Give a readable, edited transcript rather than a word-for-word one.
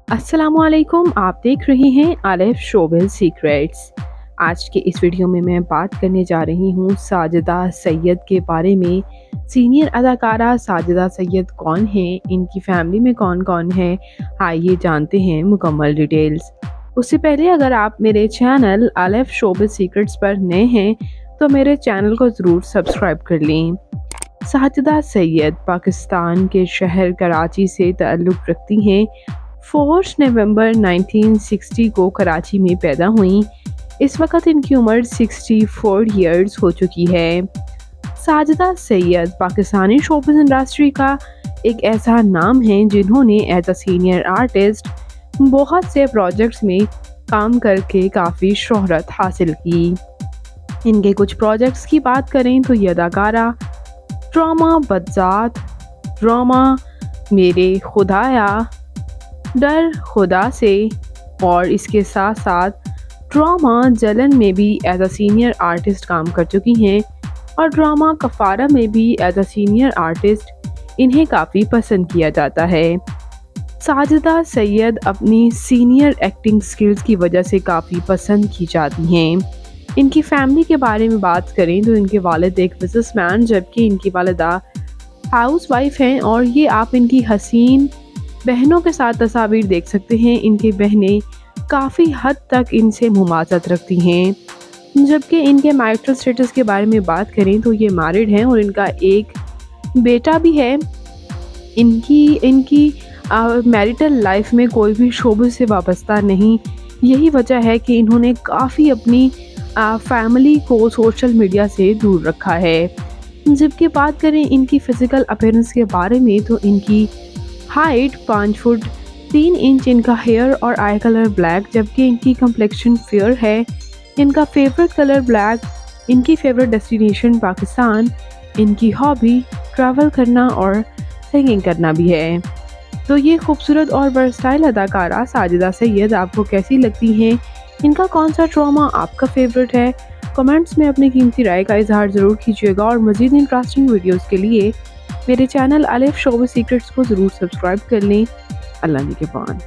السلام علیکم، آپ دیکھ رہے ہیں الف شوبز سیکریٹس۔ آج کے اس ویڈیو میں بات کرنے جا رہی ہوں ساجدہ سید کے بارے میں۔ سینئر اداکارہ ساجدہ سید کون ہیں، ان کی فیملی میں کون کون ہے، آئیے جانتے ہیں مکمل ڈیٹیلز۔ اس سے پہلے اگر آپ میرے چینل الف شوبز سیکریٹس پر نئے ہیں تو میرے چینل کو ضرور سبسکرائب کر لیں۔ ساجدہ سید پاکستان کے شہر کراچی سے تعلق رکھتی ہیں۔ 4 نومبر 1960 کو کراچی میں پیدا ہوئیں۔ اس وقت ان کی عمر 64 ایئرز ہو چکی ہے۔ ساجدہ سید پاکستانی شوبز انڈسٹری کا ایک ایسا نام ہے جنہوں نے ایز اے سینئر آرٹسٹ بہت سے پروجیکٹس میں کام کر کے کافی شہرت حاصل کی۔ ان کے کچھ پروجیکٹس کی بات کریں تو یہ اداکارہ ڈرامہ بدذات، ڈرامہ میرے خدایا، ڈر خدا سے، اور اس کے ساتھ ساتھ ڈرامہ جلن میں بھی ایز اے سینئر آرٹسٹ کام کر چکی ہیں، اور ڈرامہ کفارہ میں بھی ایز اے سینئر آرٹسٹ انہیں کافی پسند کیا جاتا ہے۔ ساجدہ سید اپنی سینئر ایکٹنگ سکلز کی وجہ سے کافی پسند کی جاتی ہیں۔ ان کی فیملی کے بارے میں بات کریں تو ان کے والد ایک بزنس مین جبکہ ان کی والدہ ہاؤس وائف ہیں، اور یہ آپ ان کی حسین بہنوں کے ساتھ تصاویر دیکھ سکتے ہیں۔ ان کی بہنیں کافی حد تک ان سے مماثلت رکھتی ہیں۔ جبکہ ان کے میرٹل سٹیٹس کے بارے میں بات کریں تو یہ میرڈ ہیں اور ان کا ایک بیٹا بھی ہے۔ ان کی میرٹل لائف میں کوئی بھی شعبے سے وابستہ نہیں۔ یہی وجہ ہے کہ انہوں نے کافی اپنی فیملی کو سوشل میڈیا سے دور رکھا ہے۔ جبکہ بات کریں ان کی فزیکل اپیرنس کے بارے میں تو ان کی ہائٹ 5 فٹ 3 انچ، ان کا ہیئر اور آئی کلر بلیک، جبکہ ان کی کمپلیکشن فیئر ہے۔ ان کا فیوریٹ کلر بلیک، ان کی فیوریٹ ڈیسٹینیشن پاکستان، ان کی ہابی ٹریول کرنا اور سنگنگ کرنا بھی ہے۔ تو یہ خوبصورت اور ورسٹائل اداکارہ ساجدہ سید آپ کو کیسی لگتی ہیں؟ ان کا کون سا ڈرامہ آپ کا فیوریٹ ہے؟ کمنٹس میں اپنی قیمتی رائے کا اظہار ضرور کیجیے گا، اور مزید انٹرسٹنگ ویڈیوز کے لیے میرے چینل الف شوبز سیکریٹس کو ضرور سبسکرائب کر لیں۔ اللہ نگہبان۔